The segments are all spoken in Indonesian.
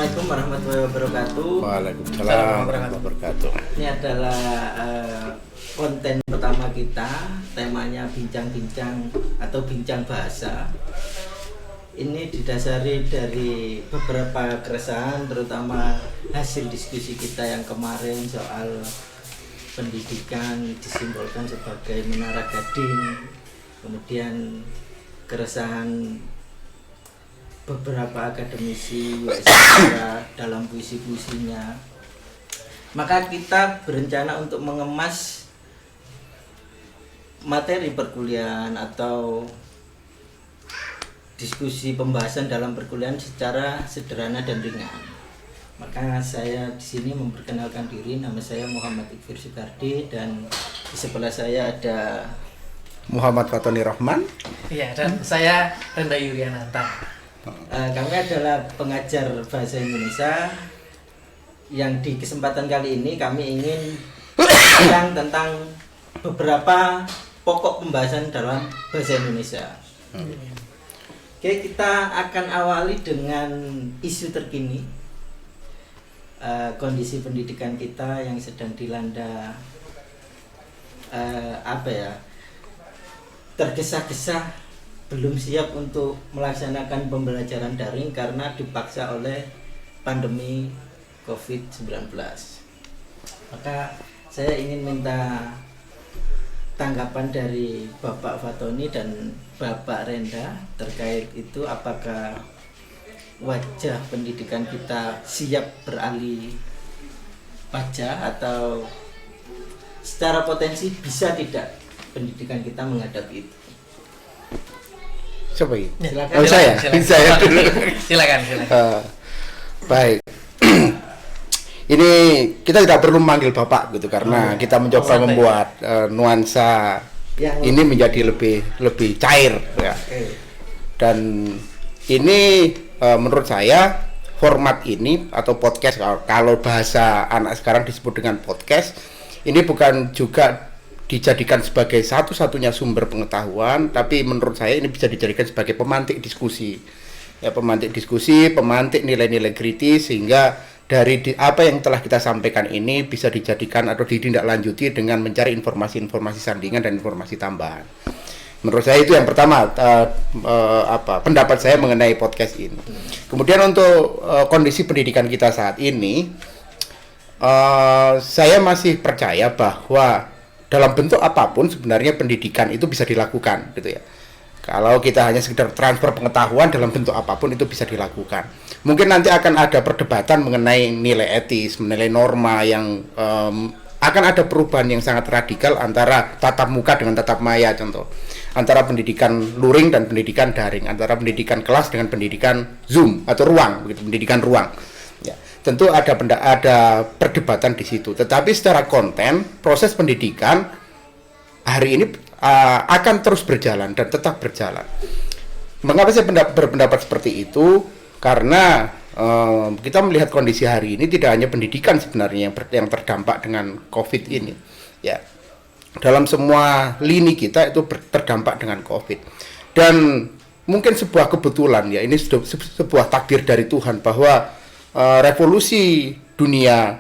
Assalamualaikum warahmatullahi wabarakatuh. Waalaikumsalam warahmatullahi wabarakatuh. Ini adalah konten pertama kita, temanya bincang-bincang atau bincang bahasa. Ini didasari dari beberapa keresahan, terutama hasil diskusi kita yang kemarin soal pendidikan disimbolkan sebagai menara gading, kemudian keresahan beberapa akademisi dalam puisi-puisinya. Maka kita berencana untuk mengemas materi perkuliahan atau diskusi pembahasan dalam perkuliahan secara sederhana dan ringan. Maka saya di sini memperkenalkan diri, nama saya Muhammad Iqfir Sukardi dan di sebelah saya ada Muhammad Fatoni Rahman. Iya, dan saya Renda Yuriananta. Kami adalah pengajar bahasa Indonesia yang di kesempatan kali ini kami ingin bilang tentang beberapa pokok pembahasan dalam bahasa Indonesia. Oke, kita akan awali dengan isu terkini, kondisi pendidikan kita yang sedang dilanda tergesa-gesa, belum siap untuk melaksanakan pembelajaran daring karena dipaksa oleh pandemi COVID-19. Maka saya ingin minta tanggapan dari Bapak Fatoni dan Bapak Renda terkait itu, apakah wajah pendidikan kita siap beralih wajah atau secara potensi bisa tidak pendidikan kita menghadapi itu. Siapa ini? Silakan. Saya dulu. Silakan. Baik. Ini kita tidak perlu memanggil Bapak gitu karena kita mencoba membuat nuansa ini menjadi lebih cair ya. Dan ini menurut saya format ini atau podcast, kalau bahasa anak sekarang disebut dengan podcast, ini bukan juga dijadikan sebagai satu-satunya sumber pengetahuan, tapi menurut saya ini bisa dijadikan sebagai pemantik diskusi. Ya, pemantik diskusi, pemantik nilai-nilai kritis, sehingga dari apa yang telah kita sampaikan ini bisa dijadikan atau ditindaklanjuti dengan mencari informasi-informasi sandingan dan informasi tambahan. Menurut saya itu yang pertama, pendapat saya mengenai podcast ini. Kemudian untuk kondisi pendidikan kita saat ini, saya masih percaya bahwa dalam bentuk apapun sebenarnya pendidikan itu bisa dilakukan gitu ya. Kalau kita hanya sekedar transfer pengetahuan dalam bentuk apapun itu bisa dilakukan. Mungkin nanti akan ada perdebatan mengenai nilai etis, menilai norma yang akan ada perubahan yang sangat radikal antara tatap muka dengan tatap maya, contoh. Antara pendidikan luring dan pendidikan daring, antara pendidikan kelas dengan pendidikan Zoom atau ruang, begitu, pendidikan ruang. Ya, tentu ada perdebatan di situ. Tetapi secara konten, proses pendidikan hari ini akan terus berjalan dan tetap berjalan. Mengapa saya berpendapat seperti itu? Karena kita melihat kondisi hari ini tidak hanya pendidikan sebenarnya yang terdampak dengan COVID ini. Ya, dalam semua lini kita itu terdampak dengan COVID. Dan mungkin sebuah kebetulan ya, ini sebuah takdir dari Tuhan bahwa revolusi dunia,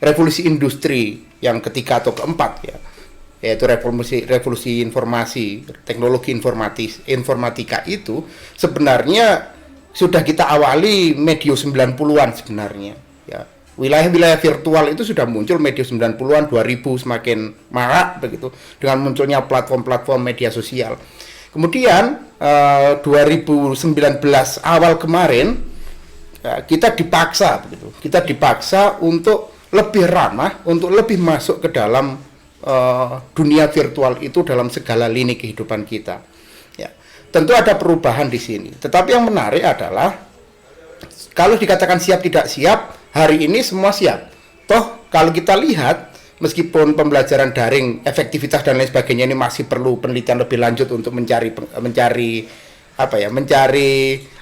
revolusi industri yang ketiga atau keempat ya, yaitu revolusi informasi, teknologi informatika itu sebenarnya sudah kita awali medio 90-an sebenarnya ya. Wilayah-wilayah virtual itu sudah muncul medio 90-an, 2000 semakin marak begitu dengan munculnya platform-platform media sosial. Kemudian 2019 awal kemarin kita dipaksa untuk lebih ramah, untuk lebih masuk ke dalam dunia virtual itu dalam segala lini kehidupan kita. Ya, tentu ada perubahan di sini. Tetapi yang menarik adalah kalau dikatakan siap tidak siap, hari ini semua siap. Toh kalau kita lihat, meskipun pembelajaran daring, efektivitas dan lain sebagainya ini masih perlu penelitian lebih lanjut untuk mencari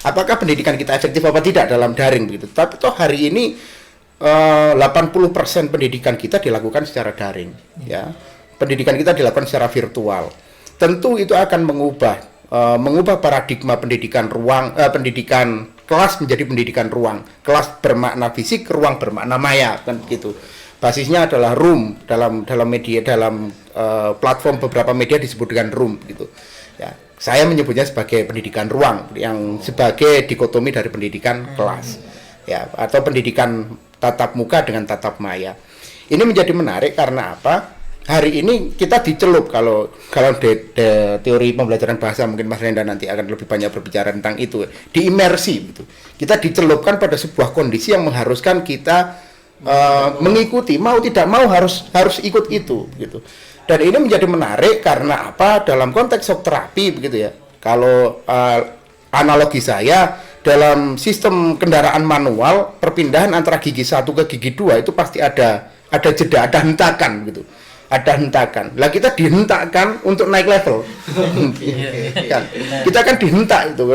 apakah pendidikan kita efektif apa tidak dalam daring begitu. Tapi toh hari ini 80% pendidikan kita dilakukan secara daring ya. Pendidikan kita dilakukan secara virtual. Tentu itu akan mengubah paradigma pendidikan kelas menjadi pendidikan ruang, kelas bermakna fisik, ruang bermakna maya, kan gitu. Basisnya adalah room, dalam media, dalam platform beberapa media disebut dengan room gitu ya. Saya menyebutnya sebagai pendidikan ruang yang sebagai dikotomi dari pendidikan kelas ya, atau pendidikan tatap muka dengan tatap maya. Ini menjadi menarik karena apa? Hari ini kita dicelup, kalau teori pembelajaran bahasa mungkin Mas Renda nanti akan lebih banyak berbicara tentang itu, diimersi gitu. Kita dicelupkan pada sebuah kondisi yang mengharuskan kita mengikuti, mau tidak mau harus ikut itu gitu. Dan ini menjadi menarik karena apa? Dalam konteks shock terapi begitu ya. Kalau analogi saya, dalam sistem kendaraan manual, perpindahan antara gigi 1 ke gigi 2 itu pasti ada jeda, ada hentakan gitu. Ada hentakan. Lah kita dihentakkan untuk naik level. Kan? Kita kan dihentak itu.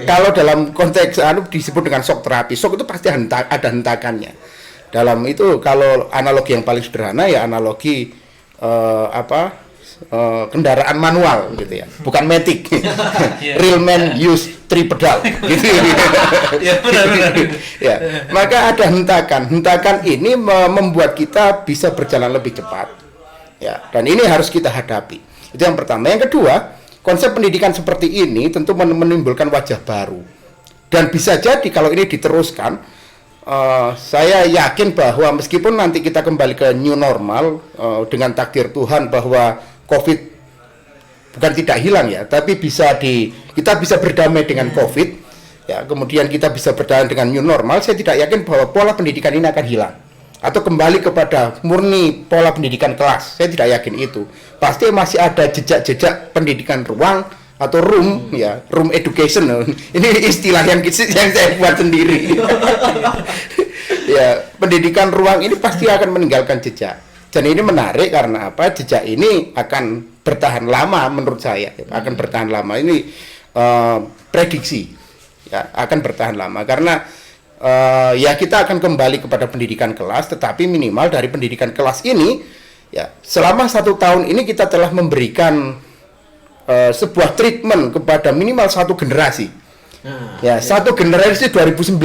Kalau dalam konteks disebut dengan shock terapi, shock itu pasti ada hentakannya. Dalam itu kalau analogi yang paling sederhana ya analogi kendaraan manual gitu ya, bukan matic. Real man use 3 pedal gitu. Ya, benar. Ya, maka ada hentakan ini membuat kita bisa berjalan lebih cepat ya, dan ini harus kita hadapi. Itu yang pertama. Yang kedua, konsep pendidikan seperti ini tentu menimbulkan wajah baru, dan bisa jadi kalau ini diteruskan, saya yakin bahwa meskipun nanti kita kembali ke new normal dengan takdir Tuhan bahwa COVID bukan tidak hilang ya, tapi kita bisa berdamai dengan COVID ya, kemudian kita bisa berdamai dengan new normal. Saya tidak yakin bahwa pola pendidikan ini akan hilang atau kembali kepada murni pola pendidikan kelas. Saya tidak yakin itu. Pasti masih ada jejak-jejak pendidikan ruang atau room ya, room education. Ini istilah yang saya buat sendiri. Ya, pendidikan ruang ini pasti akan meninggalkan jejak. Dan ini menarik karena apa? Jejak ini akan bertahan lama menurut saya. Akan bertahan lama. Ini prediksi ya, akan bertahan lama karena ya kita akan kembali kepada pendidikan kelas, tetapi minimal dari pendidikan kelas ini ya, selama 1 tahun ini kita telah memberikan sebuah treatment kepada minimal 1 generasi. Ya, 1 generasi 2019,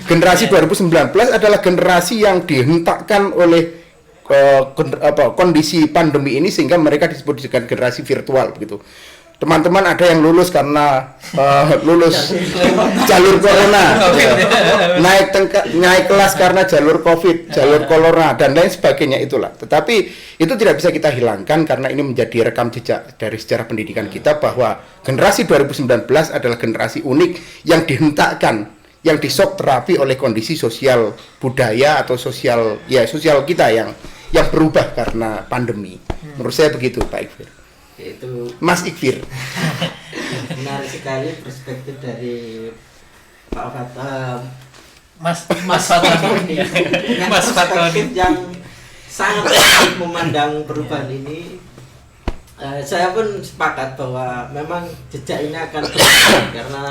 generasi 2019 adalah generasi yang dihentakkan oleh kondisi pandemi ini sehingga mereka disebut dengan generasi virtual begitu. Teman-teman ada yang lulus karena lulus jalur corona, ya. naik kelas karena jalur COVID, jalur corona dan lain sebagainya itulah. Tetapi itu tidak bisa kita hilangkan karena ini menjadi rekam jejak dari sejarah pendidikan kita bahwa generasi 2019 adalah generasi unik yang dihentakkan, yang disok terapi oleh kondisi sosial budaya atau sosial kita yang berubah karena pandemi. Menurut saya begitu, Pak Iqbal. Itu Mas Iqbal. menarik sekali perspektif dari Pak Fatoni. Mas Fatoni. Mas Perspektif Fatoni yang sangat baik memandang perubahan ini. Saya pun sepakat bahwa memang jejak ini akan berubah karena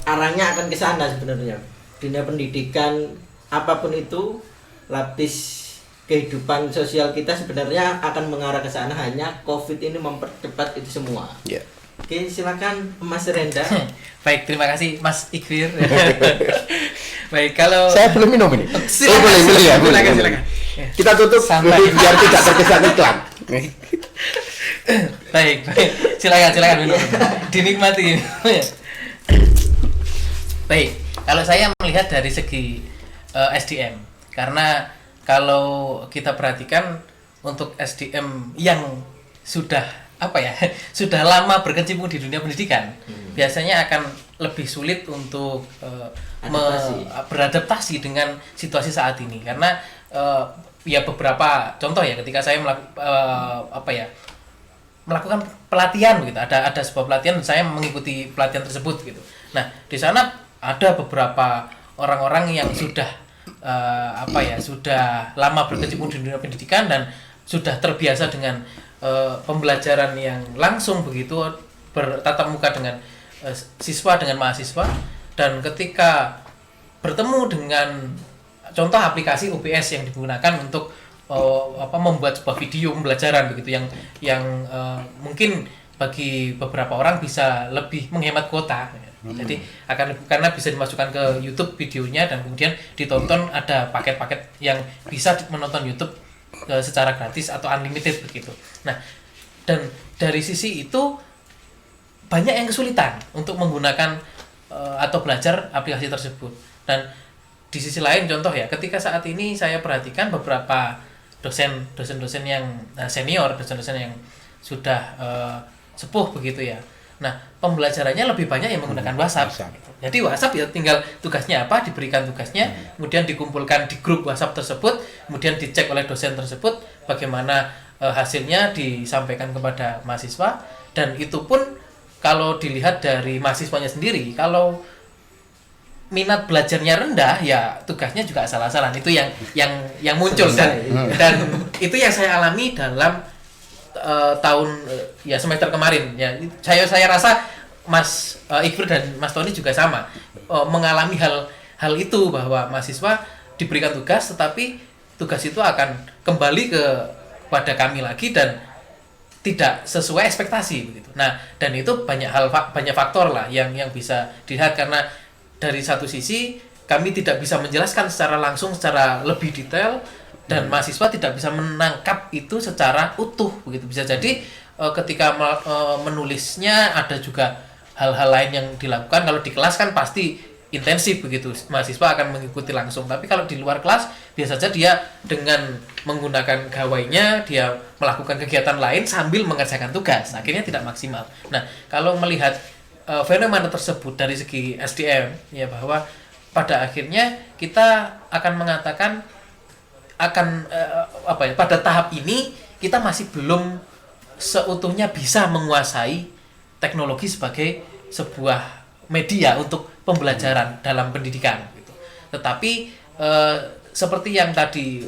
arahnya akan ke sana sebenarnya. Dunia pendidikan apapun itu, lapis kehidupan sosial kita sebenarnya akan mengarah ke sana, hanya COVID ini mempercepat itu semua. Yeah. Oke, silakan Mas Renda. Baik, terima kasih Mas Iqbal. Baik, kalau Saya belum minum ini. Silakan. Kita tutup Santai. biar tidak terkesan iklan. Baik. Silakan minum. Dinikmati. Baik, kalau saya melihat dari segi SDM, karena kalau kita perhatikan untuk SDM yang sudah sudah lama berkecimpung di dunia pendidikan, biasanya akan lebih sulit untuk beradaptasi dengan situasi saat ini karena ya beberapa contoh ya, ketika saya melakukan pelatihan gitu, ada sebuah pelatihan dan saya mengikuti pelatihan tersebut gitu. Nah, di sana ada beberapa orang-orang yang sudah sudah lama berkecimpung di dunia pendidikan dan sudah terbiasa dengan pembelajaran yang langsung begitu, bertatap muka dengan siswa dengan mahasiswa, dan ketika bertemu dengan contoh aplikasi UPS yang digunakan untuk membuat sebuah video pembelajaran begitu yang mungkin bagi beberapa orang bisa lebih menghemat kuota. Jadi karena bisa dimasukkan ke YouTube videonya dan kemudian ditonton, ada paket-paket yang bisa menonton YouTube secara gratis atau unlimited begitu. Nah, dan dari sisi itu banyak yang kesulitan untuk menggunakan atau belajar aplikasi tersebut. Dan di sisi lain contoh ya, ketika saat ini saya perhatikan beberapa dosen-dosen yang senior, dosen-dosen yang sudah sepuh begitu ya. Nah, pembelajarannya lebih banyak yang menggunakan WhatsApp. Jadi WhatsApp ya tinggal tugasnya apa, diberikan tugasnya, kemudian dikumpulkan di grup WhatsApp tersebut, kemudian dicek oleh dosen tersebut bagaimana hasilnya disampaikan kepada mahasiswa, dan itu pun kalau dilihat dari mahasiswanya sendiri, kalau minat belajarnya rendah ya tugasnya juga asal-asalan. Itu yang muncul dan itu yang saya alami dalam tahun ya semester kemarin ya. Saya rasa Mas Iqbal dan Mas Tony juga sama mengalami hal itu, bahwa mahasiswa diberikan tugas tetapi tugas itu akan kembali kepada kami lagi dan tidak sesuai ekspektasi begitu. Nah, dan itu banyak faktor lah yang bisa dilihat, karena dari satu sisi kami tidak bisa menjelaskan secara langsung secara lebih detail, dan mahasiswa tidak bisa menangkap itu secara utuh begitu. Bisa jadi ketika menulisnya ada juga hal-hal lain yang dilakukan. Kalau di kelas kan pasti intensif begitu, mahasiswa akan mengikuti langsung. Tapi kalau di luar kelas biasa saja dia dengan menggunakan gawainya dia melakukan kegiatan lain sambil mengerjakan tugas, akhirnya tidak maksimal. Nah, kalau melihat fenomena tersebut dari segi SDM ya, bahwa pada akhirnya kita akan mengatakan pada tahap ini kita masih belum seutuhnya bisa menguasai teknologi sebagai sebuah media untuk pembelajaran dalam pendidikan gitu. Tetapi seperti yang tadi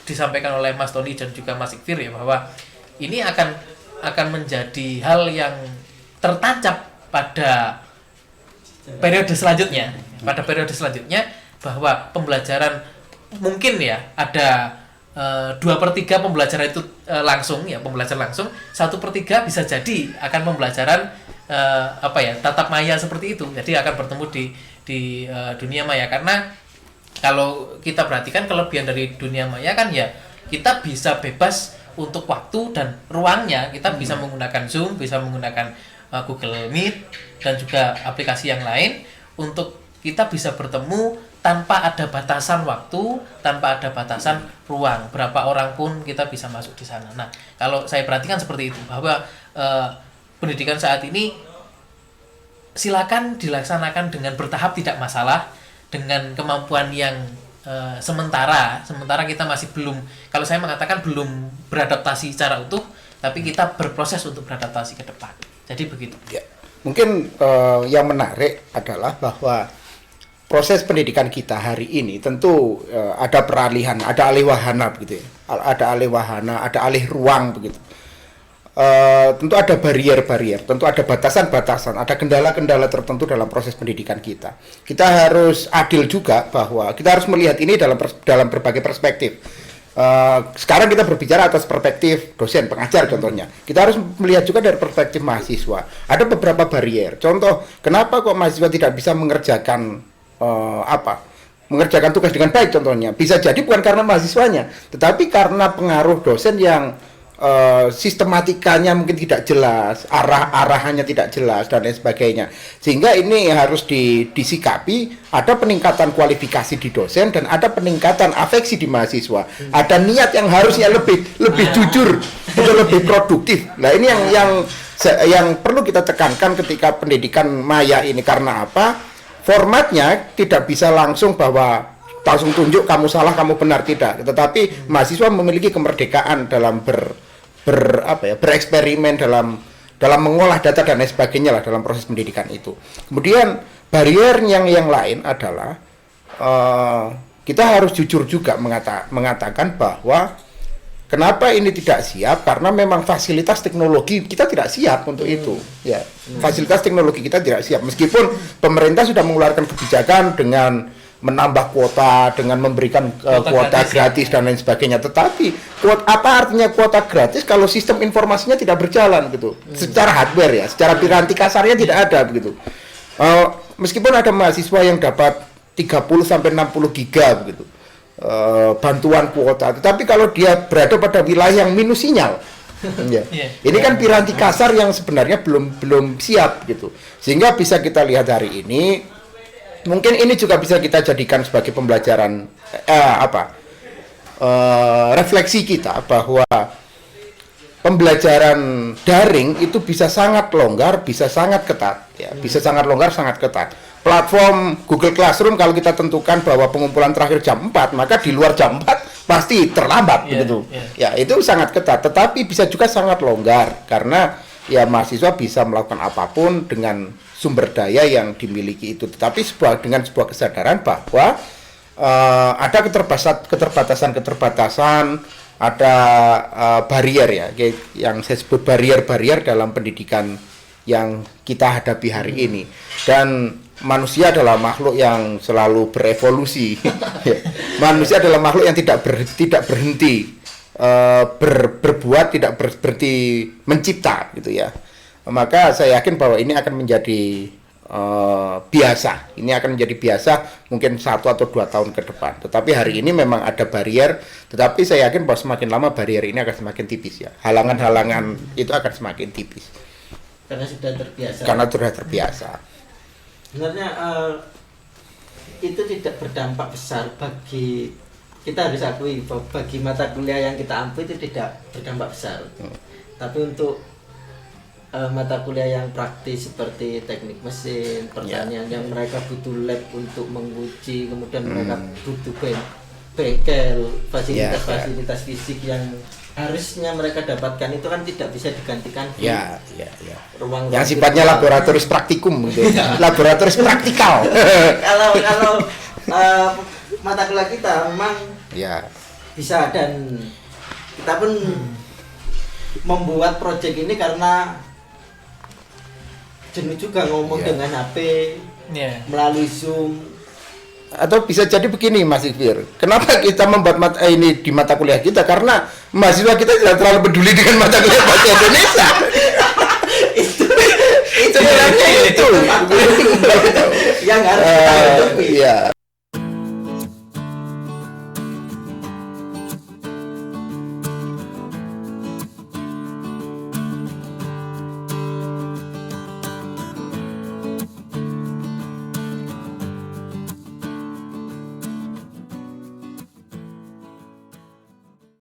disampaikan oleh Mas Tony dan juga Mas Iqbal ya, bahwa ini akan menjadi hal yang tertancap pada periode selanjutnya. Pada periode selanjutnya bahwa pembelajaran mungkin ya ada 2/3 pembelajaran itu langsung ya, pembelajaran langsung, 1/3 bisa jadi akan pembelajaran tatap maya seperti itu. Jadi akan bertemu di dunia maya, karena kalau kita perhatikan kelebihan dari dunia maya kan ya kita bisa bebas untuk waktu dan ruangnya. Kita bisa menggunakan Zoom, bisa menggunakan Google Meet dan juga aplikasi yang lain untuk kita bisa bertemu tanpa ada batasan waktu, tanpa ada batasan ruang. Berapa orang pun kita bisa masuk di sana. Nah, kalau saya perhatikan seperti itu, bahwa pendidikan saat ini silakan dilaksanakan dengan bertahap, tidak masalah, dengan kemampuan yang sementara kita masih belum, kalau saya mengatakan belum beradaptasi secara utuh, tapi kita berproses untuk beradaptasi ke depan. Jadi begitu. Ya. Mungkin yang menarik adalah bahwa proses pendidikan kita hari ini tentu ada peralihan, ada alih wahana begitu ya. Ada alih wahana, ada alih ruang begitu. Tentu ada barrier-barrier, tentu ada batasan-batasan, ada kendala-kendala tertentu dalam proses pendidikan kita. Kita harus adil juga bahwa kita harus melihat ini dalam berbagai perspektif. Sekarang kita berbicara atas perspektif dosen, pengajar contohnya. Kita harus melihat juga dari perspektif mahasiswa. Ada beberapa barrier. Contoh, kenapa kok mahasiswa tidak bisa mengerjakan mengerjakan tugas dengan baik contohnya? Bisa jadi bukan karena mahasiswanya, tetapi karena pengaruh dosen yang sistematikanya mungkin tidak jelas, arahannya tidak jelas dan lain sebagainya. Sehingga ini harus disikapi, ada peningkatan kualifikasi di dosen dan ada peningkatan afeksi di mahasiswa. Ada niat yang harusnya lebih jujur, lebih produktif. Nah, ini yang perlu kita tekankan ketika pendidikan maya ini. Karena apa? Formatnya tidak bisa langsung bahwa langsung tunjuk kamu salah, kamu benar, tidak. Tetapi mahasiswa memiliki kemerdekaan dalam bereksperimen dalam mengolah data dan lain sebagainya lah dalam proses pendidikan itu. Kemudian barrier yang lain adalah kita harus jujur juga mengatakan bahwa kenapa ini tidak siap, karena memang fasilitas teknologi kita tidak siap untuk itu. Ya, fasilitas teknologi kita tidak siap. Meskipun pemerintah sudah mengeluarkan kebijakan dengan menambah kuota, dengan memberikan kuota gratis dan lain sebagainya. Tetapi apa artinya kuota gratis kalau sistem informasinya tidak berjalan gitu? Secara hardware ya, secara piranti kasarnya tidak ada begitu. Meskipun ada mahasiswa yang dapat 30 sampai 60 giga begitu bantuan kuota, tetapi kalau dia berada pada wilayah yang minus sinyal, ya. Ini kan piranti kasar yang sebenarnya belum siap gitu. Sehingga bisa kita lihat hari ini, mungkin ini juga bisa kita jadikan sebagai pembelajaran refleksi kita bahwa pembelajaran daring itu bisa sangat longgar, bisa sangat ketat, ya, bisa sangat longgar, sangat ketat. Platform Google Classroom kalau kita tentukan bahwa pengumpulan terakhir jam 4, maka di luar jam 4 pasti terlambat begitu. Ya, itu sangat ketat, tetapi bisa juga sangat longgar karena ya mahasiswa bisa melakukan apapun dengan sumber daya yang dimiliki itu. Tetapi dengan sebuah kesadaran bahwa ada keterbatasan, ada barrier ya, yang saya sebut barrier dalam pendidikan yang kita hadapi hari ini. Dan manusia adalah makhluk yang selalu berevolusi. Manusia adalah makhluk yang tidak berhenti berbuat, tidak berhenti mencipta gitu ya. Maka saya yakin bahwa ini akan menjadi biasa. Ini akan menjadi biasa mungkin 1 atau 2 tahun ke depan. Tetapi hari ini memang ada barrier, tetapi saya yakin bahwa semakin lama barrier ini akan semakin tipis ya. Halangan-halangan itu akan semakin tipis. Karena sudah terbiasa. Karena sudah terbiasa. Sebenarnya itu tidak berdampak besar bagi, kita harus akui bahwa bagi mata kuliah yang kita ampu itu tidak berdampak besar. Tapi untuk mata kuliah yang praktis seperti teknik mesin, pertanian yang mereka butuh lab untuk menguji, kemudian mereka butuh bengkel, fasilitas fisik yang harusnya mereka dapatkan itu kan tidak bisa digantikan di ruang yang sifatnya laboratoris praktikum gitu. Laboratoris praktikal. kalau mata kuliah kita memang bisa, dan kita pun membuat proyek ini karena jenuh juga ngomong dengan HP melalui Zoom. Atau bisa jadi begini Mas Iqbal, kenapa kita membuat ini di mata kuliah kita? Karena mahasiswa kita tidak terlalu peduli dengan mata kuliah bahasa Indonesia. itu sebenarnya itu yang harus kita hadapi.